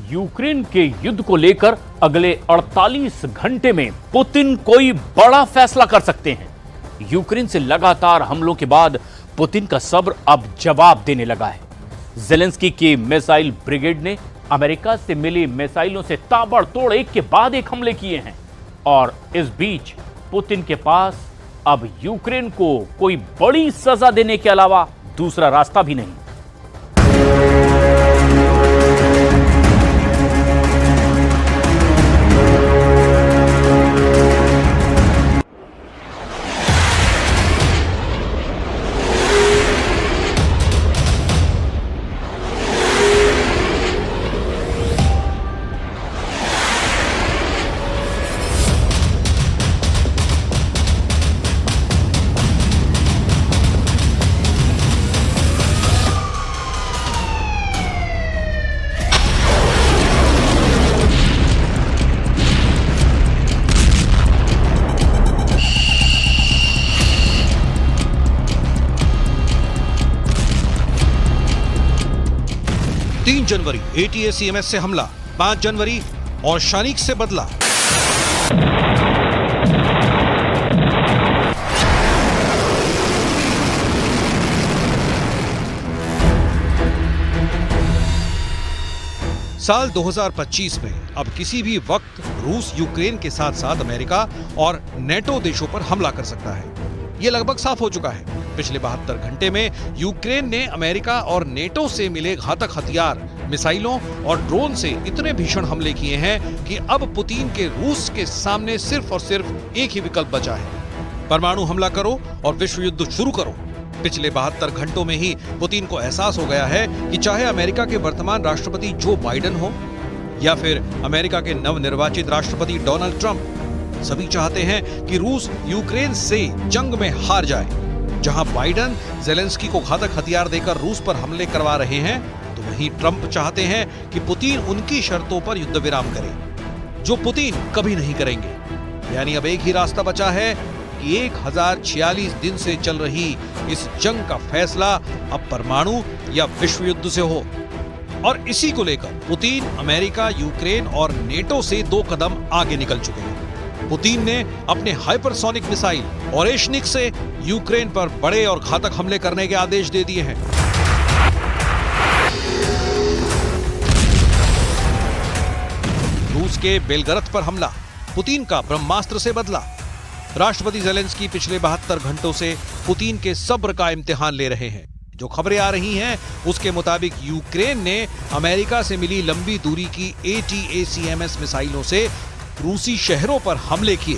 Ukraine के युद्ध को लेकर अगले 48 घंटे में पुतिन कोई बड़ा फैसला कर सकते हैं। यूक्रेन से लगातार हमलों के बाद पुतिन का सब्र अब जवाब देने लगा है। जेलेंस्की की मिसाइल ब्रिगेड ने अमेरिका से मिली मिसाइलों से ताबड़तोड़ एक के बाद एक हमले किए हैं और इस बीच पुतिन के पास अब यूक्रेन को कोई बड़ी सजा देने के अलावा दूसरा रास्ता भी नहीं। जनवरी ATACMS से हमला, 5 जनवरी और शानिक से बदला। साल 2025 में अब किसी भी वक्त रूस यूक्रेन के साथ साथ अमेरिका और नेटो देशों पर हमला कर सकता है। यह लगभग साफ हो चुका है। पिछले 72 घंटे में यूक्रेन ने अमेरिका और नेटो से मिले घातक हथियार, मिसाइलों और ड्रोन से इतने भीषण हमले किए हैं कि अब पुतिन के रूस के सामने सिर्फ और सिर्फ एक ही विकल्प बचा है, परमाणु हमला करो और विश्व युद्ध शुरू करो। पिछले 72 घंटों में ही पुतिन को एहसास हो गया है कि चाहे अमेरिका के वर्तमान राष्ट्रपति जो बाइडेन हो या फिर अमेरिका के नवनिर्वाचित राष्ट्रपति डोनाल्ड ट्रंप, सभी चाहते हैं कि रूस यूक्रेन से जंग में हार जाए। जहां बाइडेन जेलेंस्की को घातक हथियार देकर रूस पर हमले करवा रहे हैं, तो वहीं ट्रंप चाहते हैं कि पुतिन उनकी शर्तों पर युद्ध विराम करे, जो पुतिन कभी नहीं करेंगे। यानी अब एक ही रास्ता बचा है कि 1046 दिन से चल रही इस जंग का फैसला अब परमाणु या विश्व युद्ध से हो। और इसी को लेकर पुतिन अमेरिका, यूक्रेन और नेटो से 2 कदम आगे निकल चुके हैं। पुतिन ने अपने हाइपरसोनिक मिसाइल ओरेशनिक से यूक्रेन पर बड़े और घातक हमले करने के आदेश दे दिए हैं। रूस के बेलगरद पर हमला, पुतिन का ब्रह्मास्त्र से बदला। राष्ट्रपति जेलेंस्की पिछले 72 घंटों से पुतिन के सब्र का इम्तिहान ले रहे हैं। जो खबरें आ रही हैं उसके मुताबिक यूक्रेन ने अमेरिका से मिली लंबी दूरी की ATACMS मिसाइलों से रूसी शहरों पर हमले किए।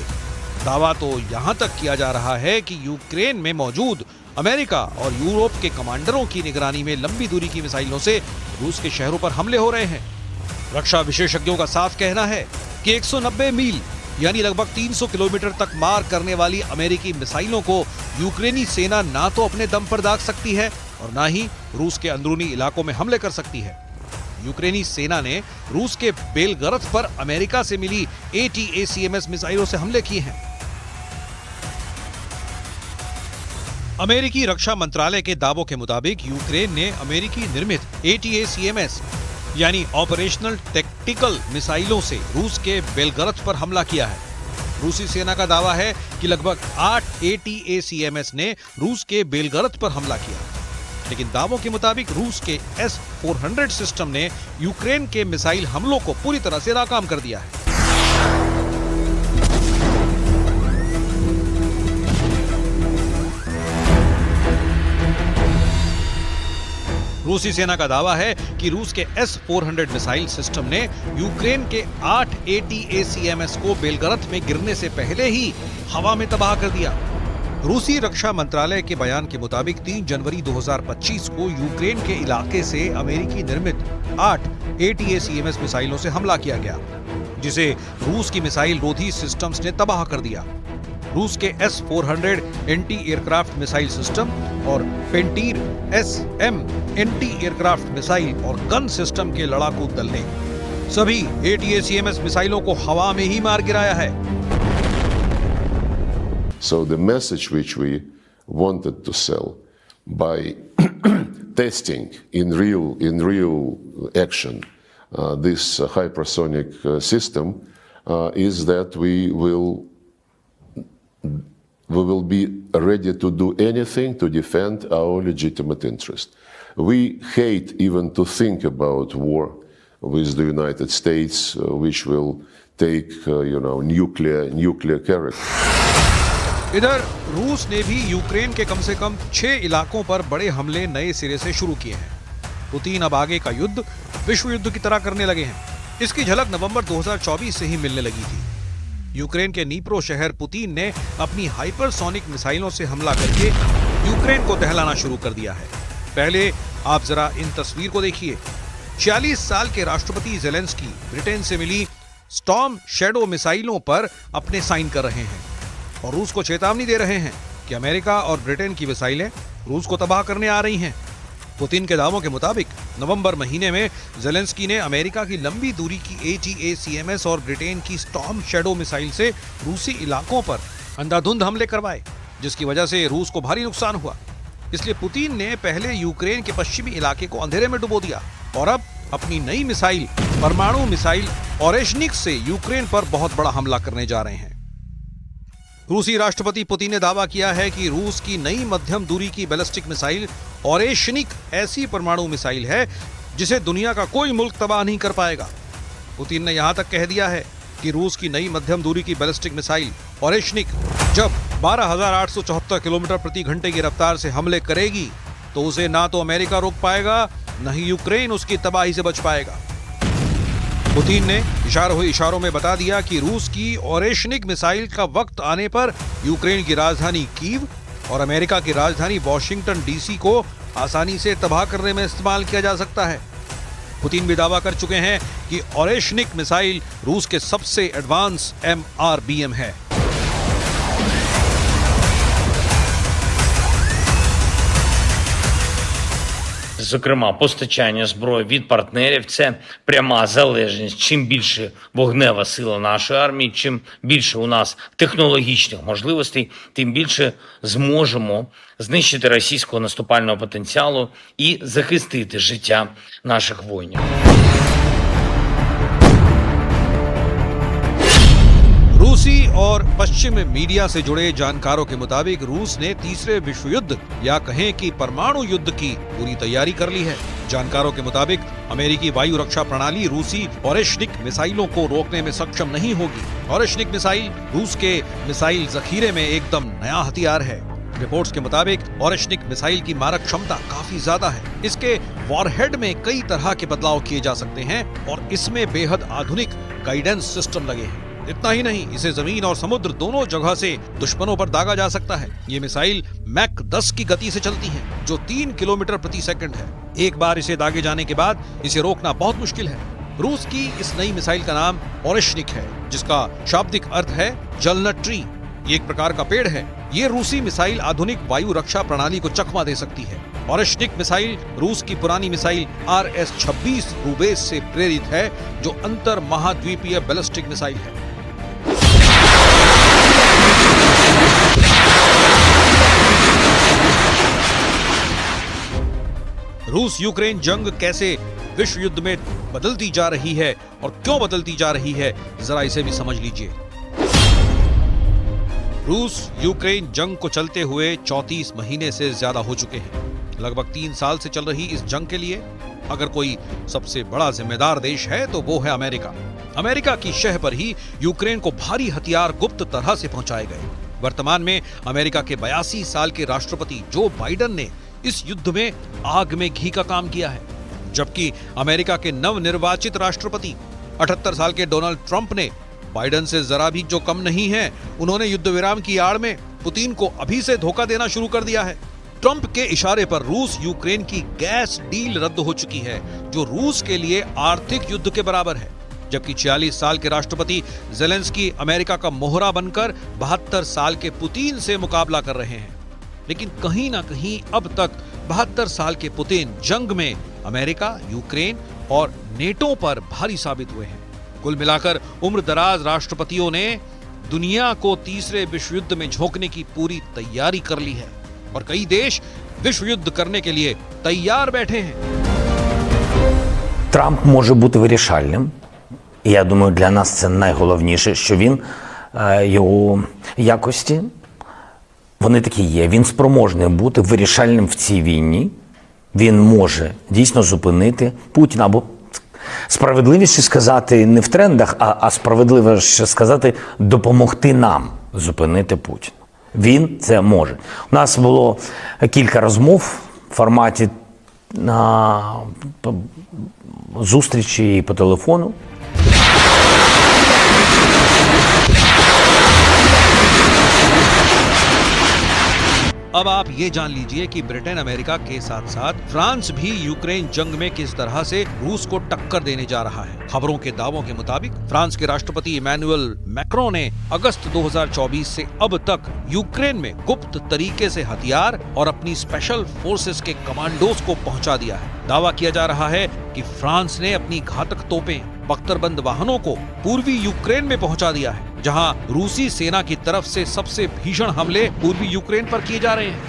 दावा तो यहां तक किया जा रहा है कि यूक्रेन में मौजूद अमेरिका और यूरोप के कमांडरों की निगरानी में लंबी दूरी की मिसाइलों से रूस के शहरों पर हमले हो रहे हैं। रक्षा विशेषज्ञों का साफ कहना है कि 190 मील यानी लगभग 300 किलोमीटर तक मार करने वाली अमेरिकी मिसाइलों को यूक्रेनी सेना ना तो अपने दम पर दाग सकती है और ना ही रूस के अंदरूनी इलाकों में हमले कर सकती है। यूक्रेनी सेना ने रूस के बेलगरद पर अमेरिका से मिली ATACMS मिसाइलों से हमले किए हैं। अमेरिकी रक्षा मंत्रालय के दावों के मुताबिक यूक्रेन ने अमेरिकी निर्मित ATACMS यानी ऑपरेशनल टैक्टिकल मिसाइलों से रूस के बेलगरद पर हमला किया है। रूसी सेना का दावा है कि लगभग 8 ATACMS ने रूस के बेलगरद पर हमला किया, लेकिन दावों के मुताबिक रूस के S-400 सिस्टम ने यूक्रेन के मिसाइल हमलों को पूरी तरह से नाकाम कर दिया है। रूसी सेना का दावा है कि रूस के S-400 मिसाइल सिस्टम ने यूक्रेन के 8 ATACMS को बेलगरद में गिरने से पहले ही हवा में तबाह कर दिया। रूसी रक्षा मंत्रालय के बयान के मुताबिक 3 जनवरी 2025 को यूक्रेन के इलाके से अमेरिकी निर्मित 8 ATACMS मिसाइलों से हमला किया गया, जिसे रूस की मिसाइल रोधी सिस्टम्स ने तबाह कर दिया। रूस के S-400 anti aircraft missile system और पेंटीर SM एंटी एयरक्राफ्ट मिसाइल और गन सिस्टम के लड़ाकू दल ने सभी ATACMS मिसाइलों को हवा में ही मार गिराया है। So the message which we wanted to sell by testing in real action this hypersonic system is that we will be ready to do anything to defend our legitimate interest. We hate even to think about war with the United States, which will take, nuclear character. इधर रूस ने भी Ukraine के कम से कम 6 इलाकों पर बड़े हमले नए सिरे से शुरू किए हैं। पुतिन अब आगे का युद्ध विश्व युद्ध की तरह करने लगे हैं। इसकी झलक नवंबर 2024 से ही मिलने लगी थी। यूक्रेन के नीप्रो शहर पुतिन ने अपनी हाइपरसोनिक मिसाइलों से हमला करके यूक्रेन को दहलाना शुरू कर दिया है। पहले आप जरा इन तस्वीर को देखिए। 46 साल के राष्ट्रपति ज़ेलेंस्की ब्रिटेन से मिली स्टॉर्म शैडो मिसाइलों पर अपने साइन कर रहे हैं और रूस को चेतावनी दे रहे हैं कि अमेरिका और ब्रिटेन की मिसाइलें रूस को तबाह करने आ रही हैं। पुतिन के दावों के मुताबिक नवंबर महीने में ज़ेलेंस्की ने अमेरिका की लंबी दूरी की ATACMS और ब्रिटेन की स्टॉर्म शैडो मिसाइल से रूसी इलाकों पर अंधाधुंध हमले करवाए, जिसकी वजह से रूस को भारी नुकसान हुआ। इसलिए पुतिन ने पहले यूक्रेन के पश्चिमी इलाके को अंधेरे में डुबो दिया और अब अपनी नई मिसाइल परमाणु मिसाइल ओरेशनिक से यूक्रेन पर बहुत बड़ा हमला करने जा रहे हैं। रूसी राष्ट्रपति पुतिन ने दावा किया है कि रूस की नई मध्यम दूरी की बैलिस्टिक मिसाइल ओरेशनिक ऐसी परमाणु मिसाइल है जिसे दुनिया का कोई मुल्क तबाह नहीं कर पाएगा। पुतिन ने यहां तक कह दिया है कि रूस की नई मध्यम दूरी की बैलिस्टिक मिसाइल ओरेशनिक जब 12,874 किलोमीटर प्रति घंटे की रफ्तार से हमले करेगी तो उसे ना तो अमेरिका रोक पाएगा, न ही यूक्रेन उसकी तबाही से बच पाएगा। पुतिन ने इशारों में बता दिया कि रूस की ओरेशनिक मिसाइल का वक्त आने पर यूक्रेन की राजधानी कीव और अमेरिका की राजधानी वॉशिंगटन DC को आसानी से तबाह करने में इस्तेमाल किया जा सकता है। पुतिन भी दावा कर चुके हैं कि ओरेशनिक मिसाइल रूस के सबसे एडवांस MRBM है। Зокрема, постачання зброї від партнерів – це пряма залежність. Чим більше вогнева сила нашої армії, чим більше у нас технологічних можливостей, тим більше зможемо знищити російського наступального потенціалу і захистити життя наших воїнів. रूसी और पश्चिम मीडिया से जुड़े जानकारों के मुताबिक रूस ने तीसरे विश्व युद्ध या कहें कि परमाणु युद्ध की पूरी तैयारी कर ली है। जानकारों के मुताबिक अमेरिकी वायु रक्षा प्रणाली रूसी ओरेशनिक मिसाइलों को रोकने में सक्षम नहीं होगी। ओरेशनिक मिसाइल रूस के मिसाइल जखीरे में एकदम नया हथियार है। रिपोर्ट्स के मुताबिक ओरेशनिक मिसाइल की मारक क्षमता काफी ज्यादा है। इसके वॉरहेड में कई तरह के बदलाव किए जा सकते हैं और इसमें बेहद आधुनिक गाइडेंस सिस्टम लगे हैं। इतना ही नहीं, इसे जमीन और समुद्र दोनों जगह से दुश्मनों पर दागा जा सकता है। ये मिसाइल मैक 10 की गति से चलती है, जो 3 किलोमीटर प्रति सेकंड है। एक बार इसे दागे जाने के बाद इसे रोकना बहुत मुश्किल है। रूस की इस नई मिसाइल का नाम ओरेशनिक है, जिसका शाब्दिक अर्थ है जलनट ट्री। ये एक प्रकार का पेड़ है। ये रूसी मिसाइल आधुनिक वायु रक्षा प्रणाली को चकमा दे सकती है। ओरेशनिक मिसाइल रूस की पुरानी मिसाइल RS-26 रूबेस से प्रेरित है, जो अंतर महाद्वीपीय बैलिस्टिक मिसाइल है। रूस यूक्रेन जंग कैसे विश्व युद्ध में बदलती जा रही है और क्यों बदलती जा रही है, जरा इसे भी समझ लीजिए। रूस यूक्रेन जंग को चलते हुए 34 महीने से ज्यादा हो चुके हैं। लगभग 3 साल से चल रही इस जंग के लिए अगर कोई सबसे बड़ा जिम्मेदार देश है तो वो है अमेरिका। अमेरिका की शह पर ही यूक्रेन को भारी हथियार गुप्त तरह से पहुंचाए गए। वर्तमान में अमेरिका के 82 साल के राष्ट्रपति जो बाइडेन ने इस युद्ध में आग में घी का काम किया है, जबकि अमेरिका के नवनिर्वाचित राष्ट्रपति 78 साल के डोनाल्ड ट्रंप ने बाइडेन से जरा भी जो कम नहीं है, उन्होंने युद्ध विराम की आड़ में पुतिन को अभी से धोखा देना शुरू कर दिया है। ट्रंप के इशारे पर रूस यूक्रेन की गैस डील रद्द हो चुकी है, जो रूस के लिए आर्थिक युद्ध के बराबर है। जबकि 46 साल के राष्ट्रपति ज़ेलेंस्की अमेरिका का मोहरा बनकर 72 साल के पुतिन से मुकाबला कर रहे हैं। लेकिन कहीं ना कहीं अब तक 72 साल के पुतिन जंग में अमेरिका, यूक्रेन और नेटो पर भारी साबित हुए हैं। कुल मिलाकर उम्रदराज राष्ट्रपतियों ने दुनिया को तीसरे विश्व युद्ध में झोंकने की पूरी तैयारी कर ली है और कई देश विश्व युद्ध करने के लिए तैयार बैठे हैं। Трамп може бути вирішальним. І я думаю, для нас це найголовніше, що він, його якості, вони такі є. Він спроможний бути вирішальним в цій війні. Він може дійсно зупинити Путіна, або справедливіше сказати не в трендах, а справедливіше сказати допомогти нам зупинити Путіна. Він це може. У нас було кілька розмов в форматі зустрічі по телефону. अब आप ये जान लीजिए कि ब्रिटेन अमेरिका के साथ साथ फ्रांस भी यूक्रेन जंग में किस तरह से रूस को टक्कर देने जा रहा है। खबरों के दावों के मुताबिक फ्रांस के राष्ट्रपति इमैनुअल मैक्रों ने अगस्त 2024 से अब तक यूक्रेन में गुप्त तरीके से हथियार और अपनी स्पेशल फोर्सेस के कमांडोज को पहुंचा दिया है। दावा किया जा रहा है कि फ्रांस ने अपनी घातक तोपें, बख्तरबंद वाहनों को पूर्वी यूक्रेन में पहुंचा दिया है, जहां रूसी सेना की तरफ से सबसे भीषण हमले पूर्वी यूक्रेन पर किए जा रहे हैं।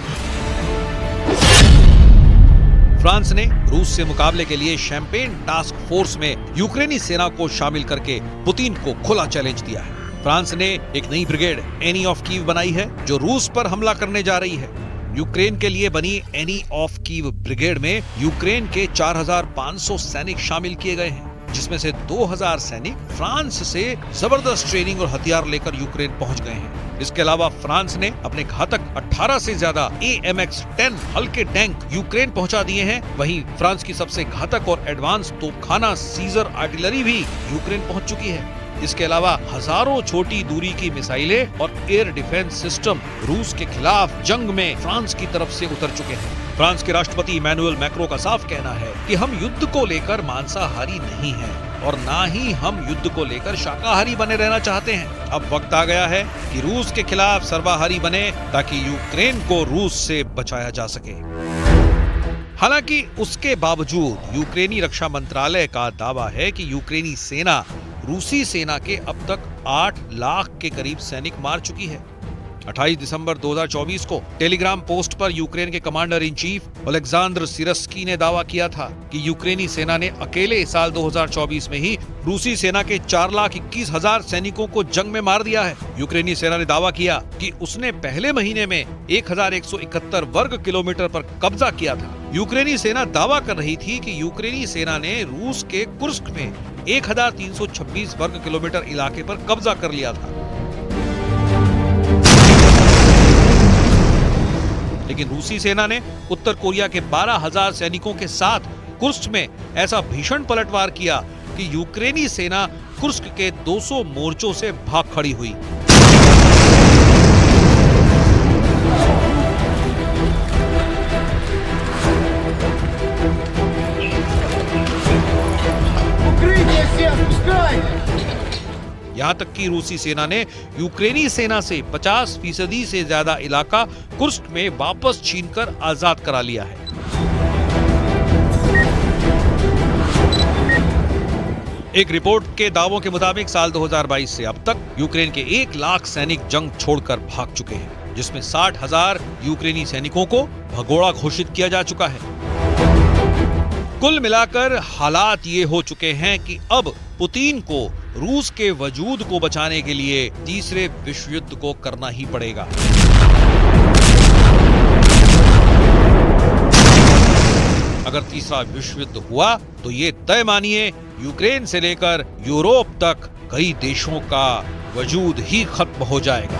फ्रांस ने रूस से मुकाबले के लिए शैंपेन टास्क फोर्स में यूक्रेनी सेना को शामिल करके पुतिन को खुला चैलेंज दिया है। फ्रांस ने एक नई ब्रिगेड एनी ऑफ कीव बनाई है, जो रूस पर हमला करने जा रही है। यूक्रेन के लिए बनी एनी ऑफ कीव ब्रिगेड में यूक्रेन के 4500 सैनिक शामिल किए गए हैं, जिसमें से 2000 सैनिक फ्रांस से जबरदस्त ट्रेनिंग और हथियार लेकर यूक्रेन पहुंच गए हैं। इसके अलावा फ्रांस ने अपने घातक 18 से ज्यादा AMX-10 हल्के टैंक यूक्रेन पहुंचा दिए हैं। वहीं फ्रांस की सबसे घातक और एडवांस तोपखाना सीजर आर्टिलरी भी यूक्रेन पहुंच चुकी है। इसके अलावा हजारों छोटी दूरी की मिसाइलें और एयर डिफेंस सिस्टम रूस के खिलाफ जंग में फ्रांस की तरफ से उतर चुके हैं। फ्रांस के राष्ट्रपति इमैनुअल मैक्रों का साफ कहना है कि हम युद्ध को लेकर मांसाहारी नहीं हैं और ना ही हम युद्ध को लेकर शाकाहारी बने रहना चाहते हैं। अब वक्त आ गया है कि रूस के खिलाफ सर्वाहारी बने, ताकि यूक्रेन को रूस से बचाया जा सके। हालांकि उसके बावजूद यूक्रेनी रक्षा मंत्रालय का दावा है कि यूक्रेनी सेना रूसी सेना के अब तक 8 लाख के करीब सैनिक मार चुकी है। 28 दिसंबर 2024 को टेलीग्राम पोस्ट पर यूक्रेन के कमांडर इन चीफ ओलेक्सांद्र सिरस्की ने दावा किया था कि यूक्रेनी सेना ने अकेले साल 2024 में ही रूसी सेना के 4,21,000 सैनिकों को जंग में मार दिया है। यूक्रेनी सेना ने दावा किया कि उसने पहले महीने में 1171 वर्ग किलोमीटर पर कब्जा किया था। यूक्रेनी सेना दावा कर रही थी कि यूक्रेनी सेना ने रूस के कुर्स्क में 1326 वर्ग किलोमीटर इलाके पर कब्जा कर लिया था। लेकिन रूसी सेना ने उत्तर कोरिया के 12,000 सैनिकों के साथ कुर्स्क में ऐसा भीषण पलटवार किया कि यूक्रेनी सेना कुर्स्क के 200 मोर्चों से भाग खड़ी हुई। यहाँ तक कि रूसी सेना ने यूक्रेनी सेना से 50% से ज्यादा इलाका कुर्स्क में वापस छीनकर आजाद करा लिया है। एक रिपोर्ट के दावों के मुताबिक साल 2022 से अब तक यूक्रेन के 1 लाख सैनिक जंग छोड़कर भाग चुके हैं, जिसमें 60,000 यूक्रेनी सैनिकों को भगोड़ा घोषित किया जा चुका है। कुल मिलाकर हालात ये हो चुके हैं कि अब पुतिन को रूस के वजूद को बचाने के लिए तीसरे विश्व युद्ध को करना ही पड़ेगा। अगर तीसरा विश्व युद्ध हुआ तो ये तय मानिए यूक्रेन से लेकर यूरोप तक कई देशों का वजूद ही खत्म हो जाएगा।